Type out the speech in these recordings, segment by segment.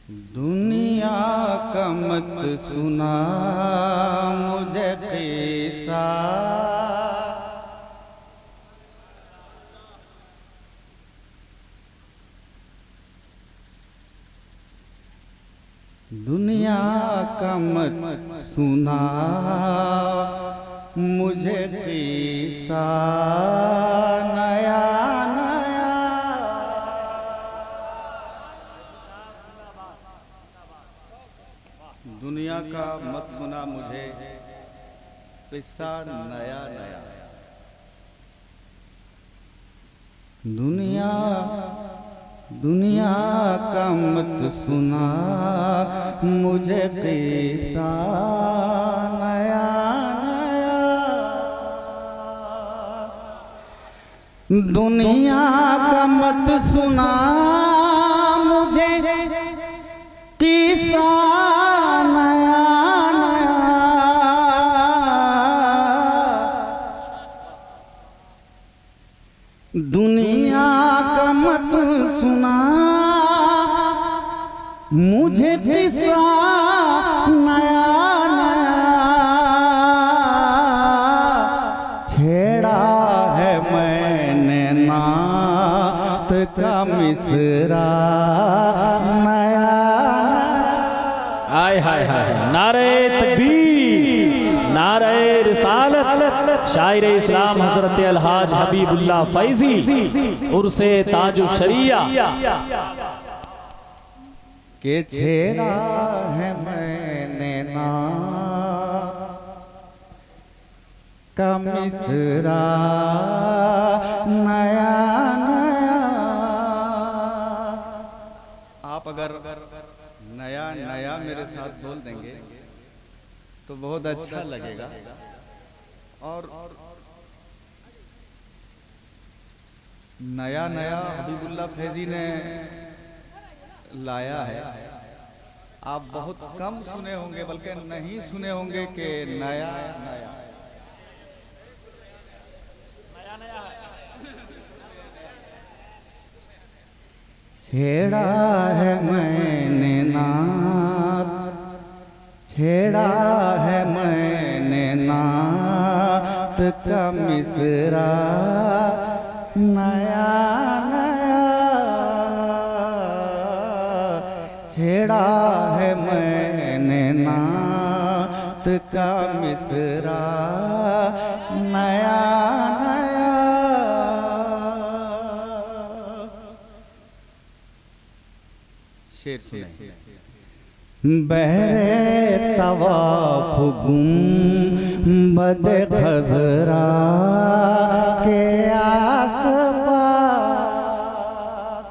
दुनिया का मत सुना मुझे किस्सा, दुनिया का मत सुना मुझे किस्सा नया नया। दुनिया का मत सुना मुझे किस्सा नया नया। दुनिया का मत सुना मुझे किस्सा नया नया। दुनिया का मत सुना मुझे किस्सा नया नया। दुनिया का मत सुना मुझे किस्सा नया नया। छेड़ा है मैंने नात का मिसरा नया नया। हाय हाय हाय, नारे तकबीर, नारे रिसालत। शायर इस्लाम हजरत अलहाज हबीबुल्लाह फैजी उर्से ताजु शरिया के छेड़ा है मैंने नात का मिसरा नया नया। आप अगर नया नया मेरे साथ बोल देंगे तो बहुत अच्छा लगेगा। और नया नया हबीबुल्लाह फैजी ने लाया है। आप बहुत कम सुने होंगे, बल्कि नहीं सुने होंगे कि नया नया छेड़ा है मैंने नात, छेड़ा है मैंने नात का मिसरा नया नया। छेड़ा है मैंने नात का मिसरा नया नया। शेर सुने। बहरे तवाफ गुंबद खजरा के आस पास,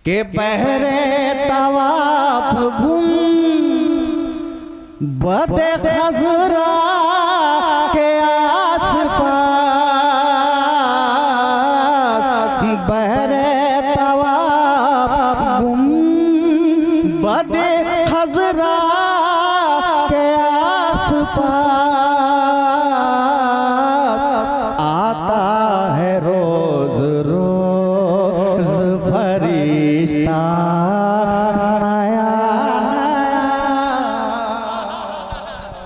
के बहरे तवाफ गुंबद खजरा के आस पास। बहरे बदे खजरा के आस पास आता है रोज रोज फरिश्ता नया नया।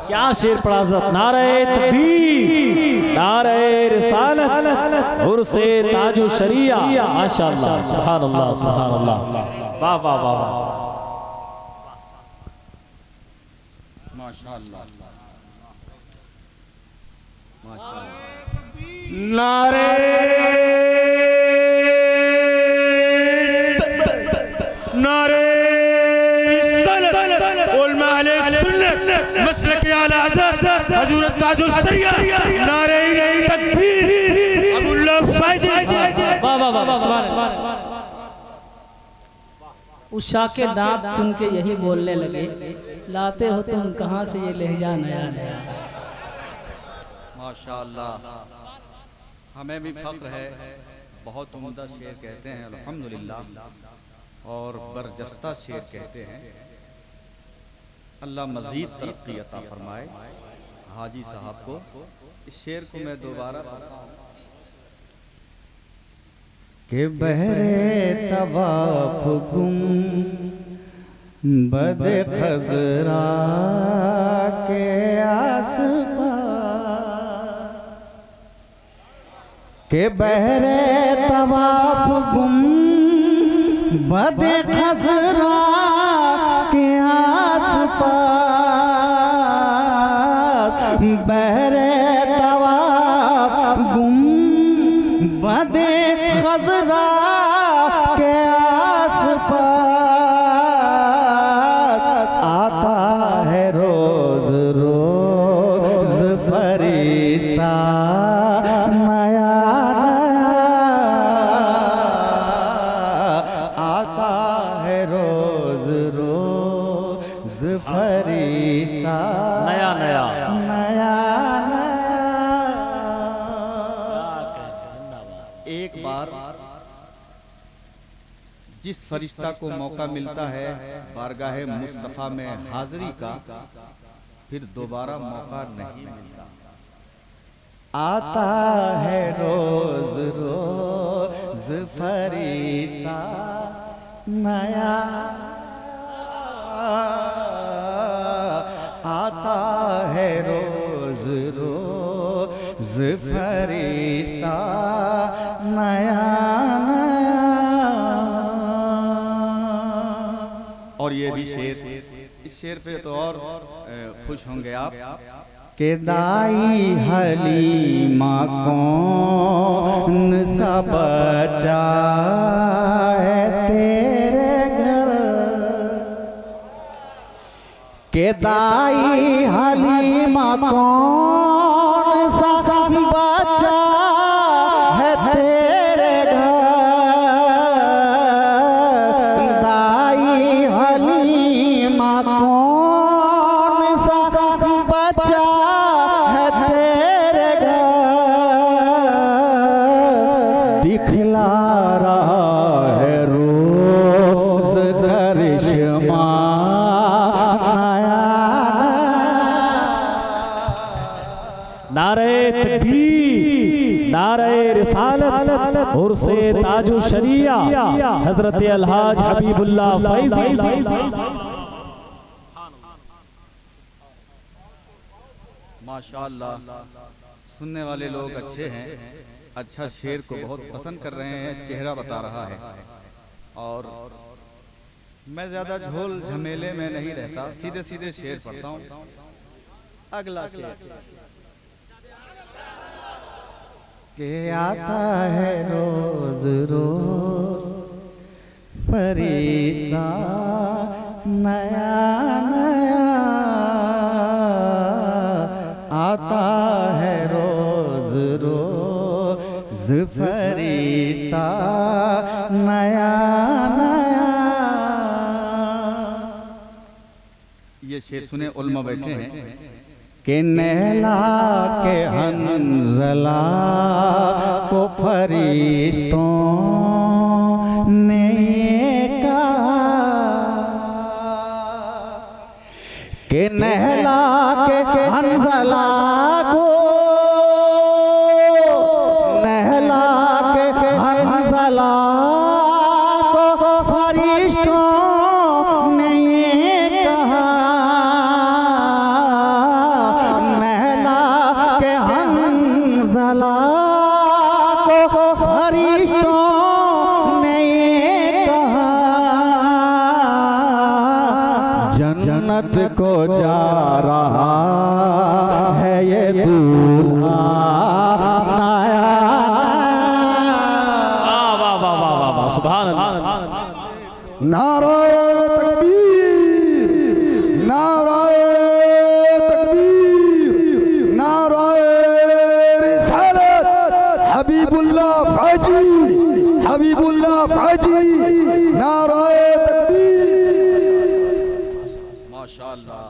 क्या शेर पढ़ा जब, नारे तकबीर, नारे रिसालत उर्से ताजु शरिया। माशाअल्लाह, सुभान अल्लाह, सुभान अल्लाह, वाह वाह वाह वाह। माशाअल्लाह नारे नारे मसलक आला हज़रत हुज़ूर ताजुल सरिया, नारे तकबीर, अब्दुल्लाह फैजी। वाह वाह वाह, सुभान अल्लाह। उषा के दांत सुन के यही बोलने लगे, लाते हो तुम कहाँ से ये लहजा नया नया। माशाअल्लाह, हमें भी फख्र है। बहुत उम्दा शेर कहते हैं अल्हम्दुलिल्लाह, और बरजस्ता शेर कहते हैं। अल्लाह मज़ीद तरक्की अता फरमाए हाजी साहब को। इस शेर को मैं दोबारा के बहरे तवाफ गुम बद खजरा के आसपास, के बहरे तवाफ गुम बद खजरा के आसपास, बहरे तवाफ गुम बद खजरा के आसपास, आता है रोज रोज फरिश्ता नया नया, आता है रोज रोज फरिश्ता नया नया नया एक बार जिस फरिश्ता को मौका मिलता है बारगाह मुस्तफ़ा में हाजिरी का, फिर दोबारा मौका नहीं मिलता। आता है रोज रोज फरिश्ता नया, आता है रोज रोज फरिश्ता नया नया। और ये भी शेर, इस शेर पे तो और खुश होंगे आप के दाई हलीमा कौन सा बच्चा है तेरे घर, के दाई हलीमा कौन सा बच्चा है तेरे घर, दाई हलीमा कौन सा बच्चा है तेरे घर, दिखला रहा है रोज करिश्मा नारे तकबीर, नारे रिसालत, उर्से ताजु शरिया हजरत अलहाज हबीबुल्लाह फैजी। माशाअल्लाह, सुनने वाले लोग अच्छे हैं, अच्छा शेर को बहुत पसंद कर रहे हैं, चेहरा बता रहा है। और मैं ज्यादा झोल झमेले में नहीं रहता, सीधे सीधे शेर पढ़ता हूँ। अगला शेर के आता है रोज रोज फरिश्ता नया नया, आता है रोज रोज फरिश्ता नया नया। ये शेर सुने उल्मा बैठे हैं के नहला के हंजला को फरिश्तों ने कहा, के नहला के हंजला को, नहला के हंजला को फरिश्तों ने कहा, हंज़ला को फरिश्तों ने कहा, जन्नत को जा रहा है ये दूल्हा नया नया। वाह वाह वाह वाह वाह, सुभान अल्लाह। नारा तकबीर, नारा हबीबुल्लाह फौजी, हबीबुल्लाह फौजी, नाराए तकबीर। माशाअल्लाह।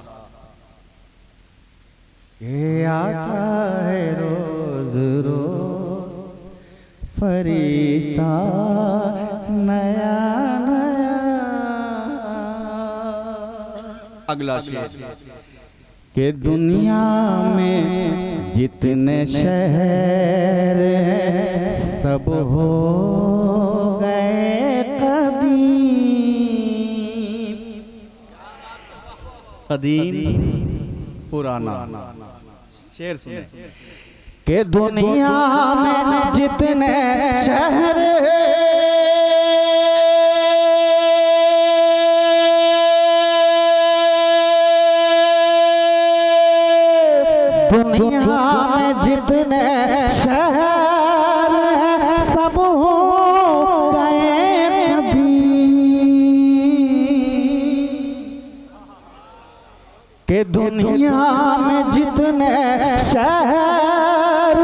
ये आता है रोज रोज फरिश्ता नया नया। अगला शेर कि दुनिया में जितने शहर हैं सब हो गए कदीम पुराना। शेर सुने कि दुनिया में जितने शहर दुनिया में जितने शहर सब हो गए कि दुनिया में जितने शहर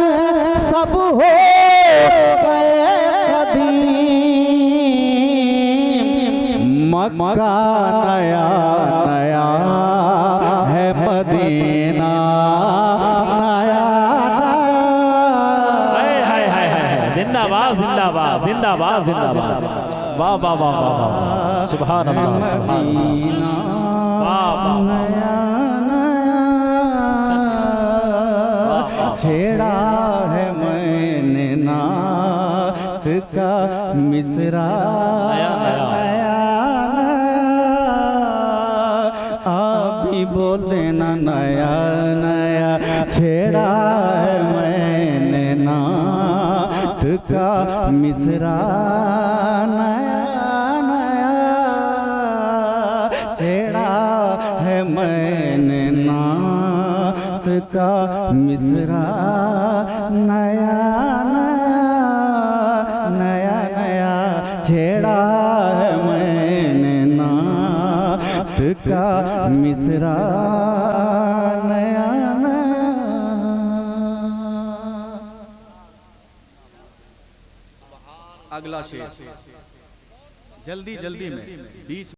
सब हो गए कदीम। मक्का नया नया है मदीना नया नया। जिंदाबाद जिंदाबाद जिंदाबाद जिंदाबाद। वाह वाह वाह वाह वाह, सुभान अल्लाह सुभान अल्लाह। वाह वाह, छेड़ा है मैंने नात का मिसरा नया नया। आप भी बोल देना नया नया। छेड़ा है मैंने नात का मिसरा नया नया। छेड़ा है मैंने नात का मिसरा नया नया नया नया। छेड़ा है मैंने नात का मिसरा नया नया। अगला शेर जल्दी जल्दी में 20